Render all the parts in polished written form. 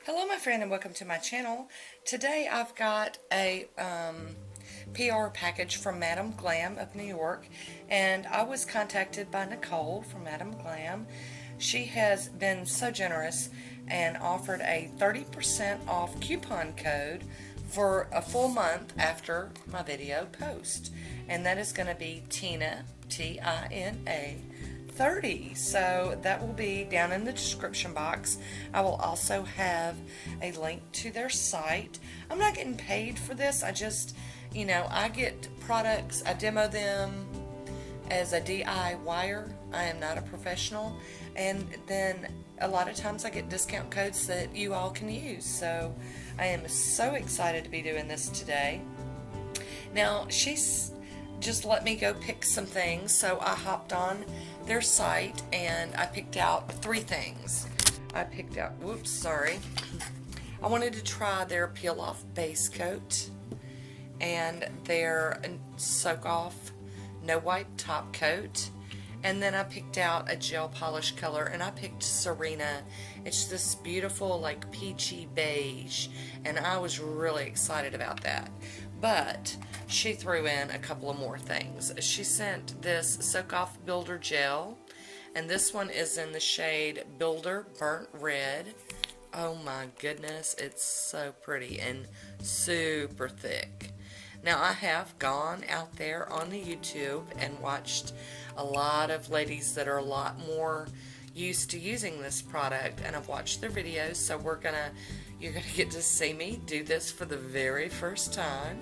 Hello my friend and welcome to my channel. Today I've got a PR package from Madam Glam of New York, and I was contacted by Nicole from Madam Glam. She has been so generous and offered a 30% off coupon code for a full month after my video post, and that is going to be Tina, T-I-N-A 30. So that will be down in the description box. I will also have a link to their site. I'm not getting paid for this. I just, I get products, I demo them as a DIYer. I am not a professional. And then a lot of times I get discount codes that you all can use. So I am so excited to be doing this today. Now, she's just let me go pick some things, so I hopped on their site and I picked out 3 things. I wanted to try their peel off base coat and their soak off no wipe top coat, and then I picked out a gel polish color and I picked Serena. It's this beautiful like peachy beige, and I was really excited about that. But she threw in a couple of more things. She sent this Soak Off Builder Gel, and this one is in the shade Builder Burnt Red. Oh my goodness, it's so pretty and super thick. Now I have gone out there on the YouTube and watched a lot of ladies that are a lot more used to using this product, and I've watched their videos, so you're gonna get to see me do this for the very first time.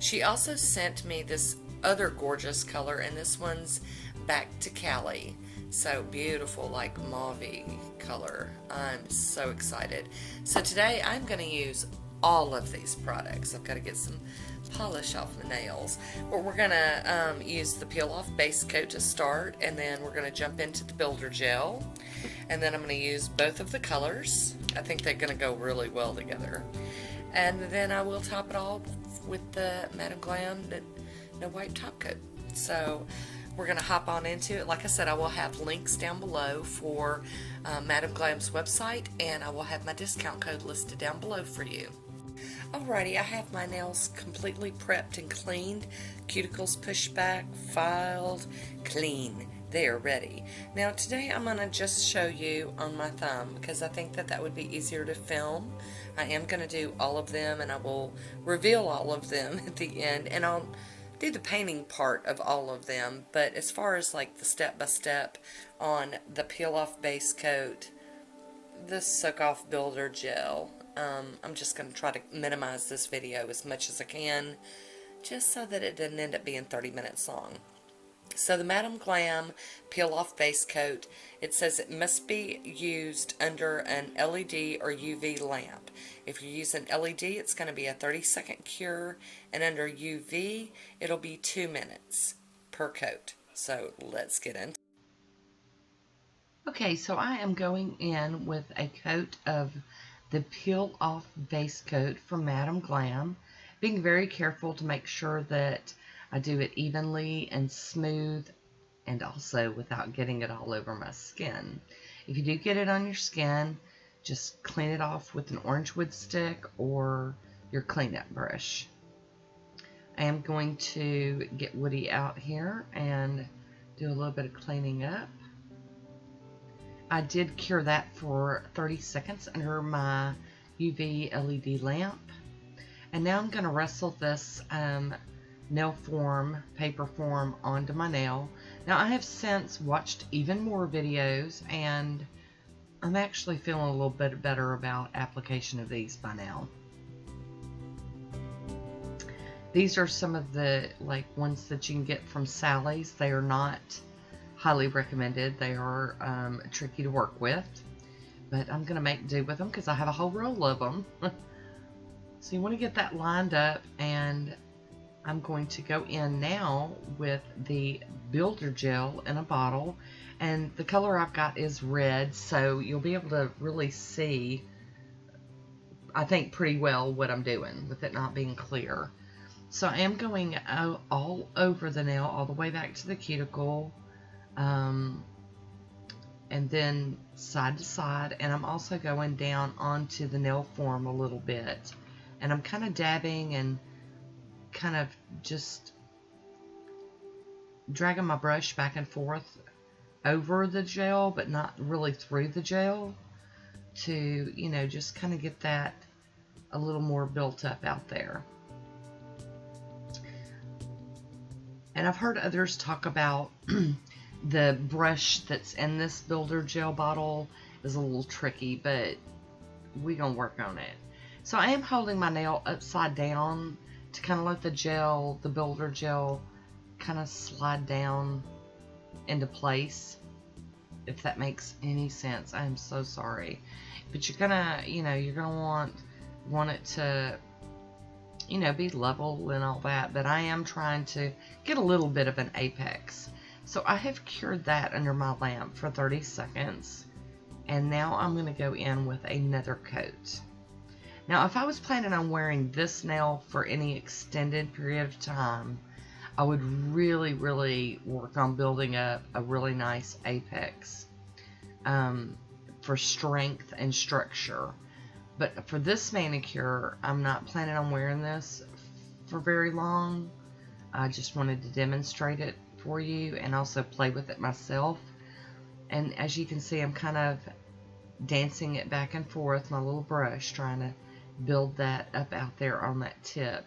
She also sent me this other gorgeous color, and this one's Back to Cali. So beautiful, like mauve color. I'm so excited. So today I'm going to use all of these products. I've got to get some polish off my nails. But we're going to use the peel off base coat to start, and then we're going to jump into the builder gel. And then I'm going to use both of the colors. I think they're going to go really well together. And then I will top it all with the Madam Glam no wipe top coat. So we're going to hop on into it. Like I said, I will have links down below for Madam Glam's website, and I will have my discount code listed down below for you. Alrighty, I have my nails completely prepped and cleaned, cuticles pushed back, filed, clean. They are ready. Now today I'm going to just show you on my thumb, because I think that would be easier to film. I am going to do all of them, and I will reveal all of them at the end, and I'll do the painting part of all of them. But as far as like the step-by-step on the peel-off base coat, the soak-off builder gel, I'm just going to try to minimize this video as much as I can, just so that it doesn't end up being 30 minutes long. So the Madam Glam peel off base coat, it says it must be used under an LED or UV lamp. If you use an LED, it's going to be a 30-second cure, and under UV, it'll be 2 minutes per coat. So let's get into it. Okay, so I am going in with a coat of the peel off base coat from Madam Glam, being very careful to make sure that I do it evenly and smooth, and also without getting it all over my skin. If you do get it on your skin, just clean it off with an orange wood stick or your cleanup brush. I am going to get Woody out here and do a little bit of cleaning up. I did cure that for 30 seconds under my UV LED lamp. And now I'm going to wrestle this nail form, paper form onto my nail. Now I have since watched even more videos, and I'm actually feeling a little bit better about application of these by now. These are some of the ones that you can get from Sally's. They are not highly recommended. They are tricky to work with, but I'm gonna make do with them because I have a whole roll of them. So you want to get that lined up, and I'm going to go in now with the builder gel in a bottle, and the color I've got is red, so you'll be able to really see, I think, pretty well what I'm doing with it not being clear. So I am going all over the nail, all the way back to the cuticle, and then side to side, and I'm also going down onto the nail form a little bit, and I'm kind of dabbing and kind of just dragging my brush back and forth over the gel, but not really through the gel, to, you know, just kind of get that a little more built up out there. And I've heard others talk about the brush that's in this builder gel bottle is a little tricky, but we're gonna work on it. So I am holding my nail upside down to kind of let the gel, the builder gel, kind of slide down into place, if that makes any sense. I'm so sorry, but you're gonna, you know, you're gonna want it to, you know, be level and all that, but I am trying to get a little bit of an apex. So I have cured that under my lamp for 30 seconds, and now I'm going to go in with another coat. Now, if I was planning on wearing this nail for any extended period of time, I would really, really work on building up a really nice apex for strength and structure. But for this manicure, I'm not planning on wearing this for very long. I just wanted to demonstrate it for you and also play with it myself. And as you can see, I'm kind of dancing it back and forth, my little brush, trying to build that up out there on that tip.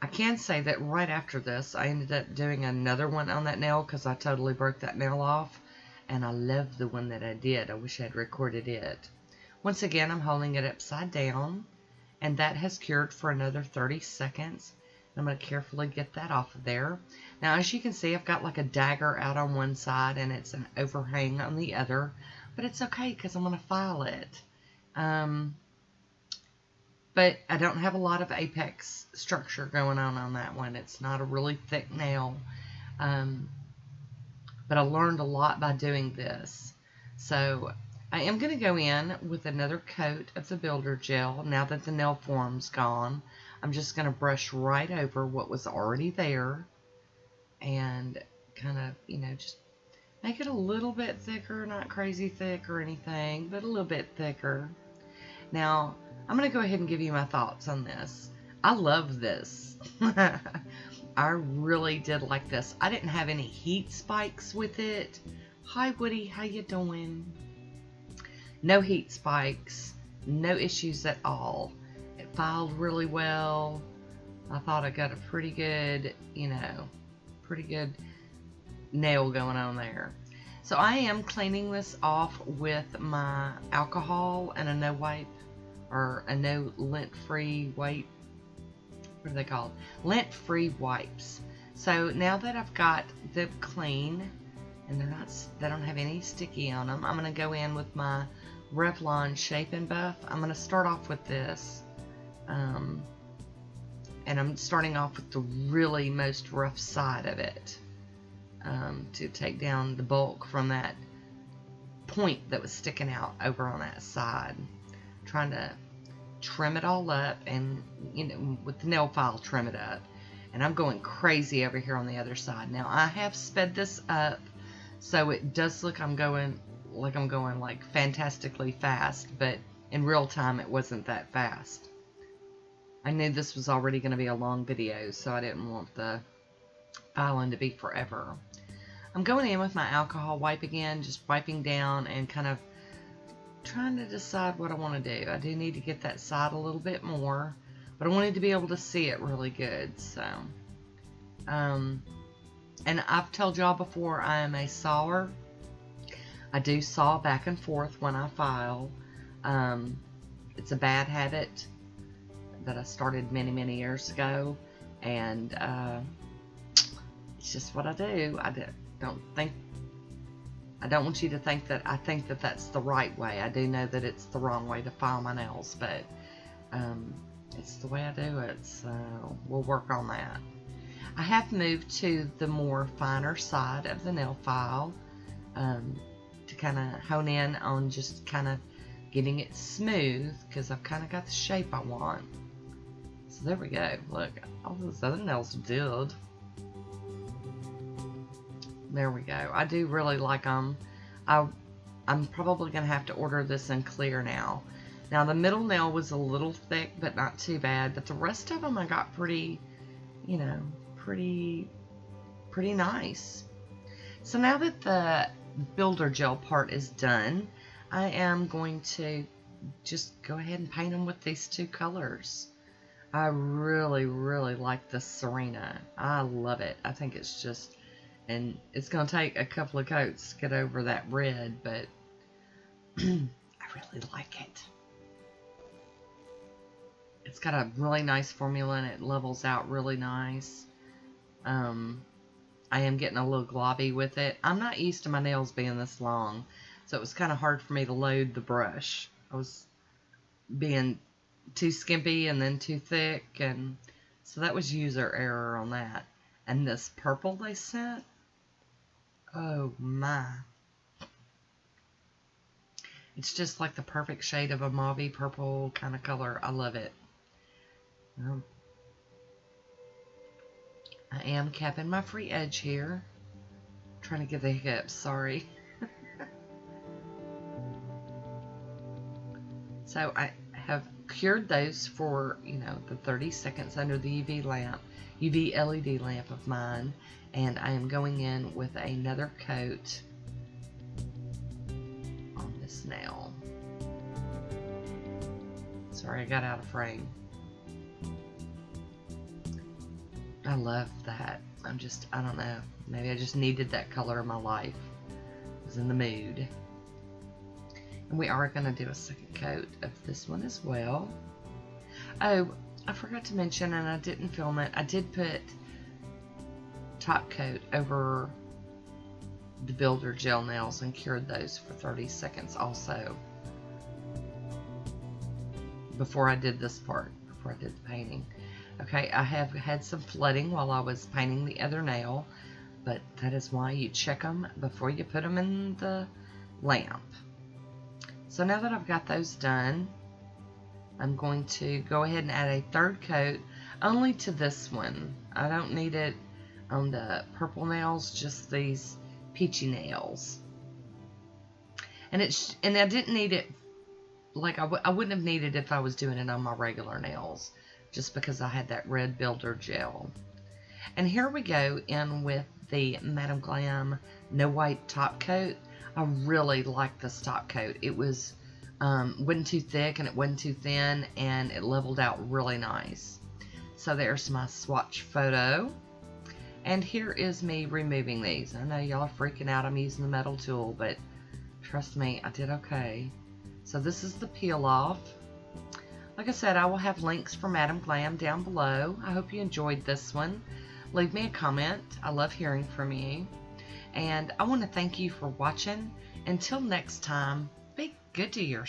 I can say that right after this, I ended up doing another one on that nail because I totally broke that nail off. And I love the one that I did. I wish I'd recorded it. Once again, I'm holding it upside down, and that has cured for another 30 seconds. I'm going to carefully get that off of there. Now, as you can see, I've got like a dagger out on one side, and it's an overhang on the other, but it's okay because I'm going to file it. But I don't have a lot of apex structure going on that one. It's not a really thick nail. But I learned a lot by doing this. So I am going to go in with another coat of the builder gel. Now that the nail form's gone, I'm just going to brush right over what was already there and kind of, you know, just make it a little bit thicker, not crazy thick or anything, but a little bit thicker. Now, I'm going to go ahead and give you my thoughts on this. I love this. I really did like this. I didn't have any heat spikes with it. Hi Woody, how you doing? No heat spikes, no issues at all. It filed really well. I thought I got a pretty good, you know, pretty good nail going on there. So I am cleaning this off with my alcohol and a no wipe, or a no lint-free wipe. What are they called? Lint-free wipes. So now that I've got them clean and they don't have any sticky on them, I'm going to go in with my Revlon Shape and Buff. I'm going to start off with this, and I'm starting off with the really most rough side of it, to take down the bulk from that point that was sticking out over on that side. Trying to trim it all up, and, you know, with the nail file, trim it up. And I'm going crazy over here on the other side. Now I have sped this up, so it does look I'm going like fantastically fast, but in real time it wasn't that fast. I knew this was already going to be a long video, so I didn't want the filing to be forever. I'm going in with my alcohol wipe again, just wiping down and kind of trying to decide what I want to do. I do need to get that side a little bit more, but I wanted to be able to see it really good. So, and I've told y'all before, I am a sawer. I do saw back and forth when I file. It's a bad habit that I started many years ago, and it's just what I do. I don't want you to think that I think that that's the right way. I do know that it's the wrong way to file my nails, but it's the way I do it, so we'll work on that. I have moved to the more finer side of the nail file, to kind of hone in on just kind of getting it smooth, because I've kind of got the shape I want. So there we go. Look, all those other nails did. There we go. I do really like them. I'm probably going to have to order this in clear now. Now, the middle nail was a little thick, but not too bad. But the rest of them I got pretty, you know, pretty nice. So now that the builder gel part is done, I am going to just go ahead and paint them with these two colors. I really like this Serena. I love it. I think it's just, and it's going to take a couple of coats to get over that red, but I really like it. It's got a really nice formula and it levels out really nice. I am getting a little globby with it. I'm not used to my nails being this long, so it was kind of hard for me to load the brush. I was being too skimpy and then too thick, and so that was user error on that. And this purple they sent, oh my. It's just like the perfect shade of a mauve purple kind of color. I love it. I am capping my free edge here. Trying to get the hiccups, sorry. So I have cured those for, you know, the 30 seconds under the UV LED lamp of mine. And I am going in with another coat on this nail. Sorry, I got out of frame. I love that. I don't know. Maybe I just needed that color in my life. I was in the mood. And we are going to do a second coat of this one as well. Oh, I forgot to mention, and I didn't film it, I did put top coat over the builder gel nails and cured those for 30 seconds also. Before I did this part, before I did the painting. Okay, I have had some flooding while I was painting the other nail, but that is why you check them before you put them in the lamp. So now that I've got those done, I'm going to go ahead and add a third coat only to this one. I don't need it on the purple nails, just these peachy nails. And I didn't need it, like I wouldn't have needed it if I was doing it on my regular nails, just because I had that red builder gel. And here we go in with the Madam Glam No Wipe top coat. I really like this top coat. It was wasn't too thick and it wasn't too thin, and it leveled out really nice. So there's my swatch photo. And here is me removing these. I know y'all are freaking out I'm using the metal tool, but trust me, I did okay. So this is the peel off. Like I said, I will have links for Madam Glam down below. I hope you enjoyed this one. Leave me a comment. I love hearing from you. And I want to thank you for watching. Until next time, be good to yourself.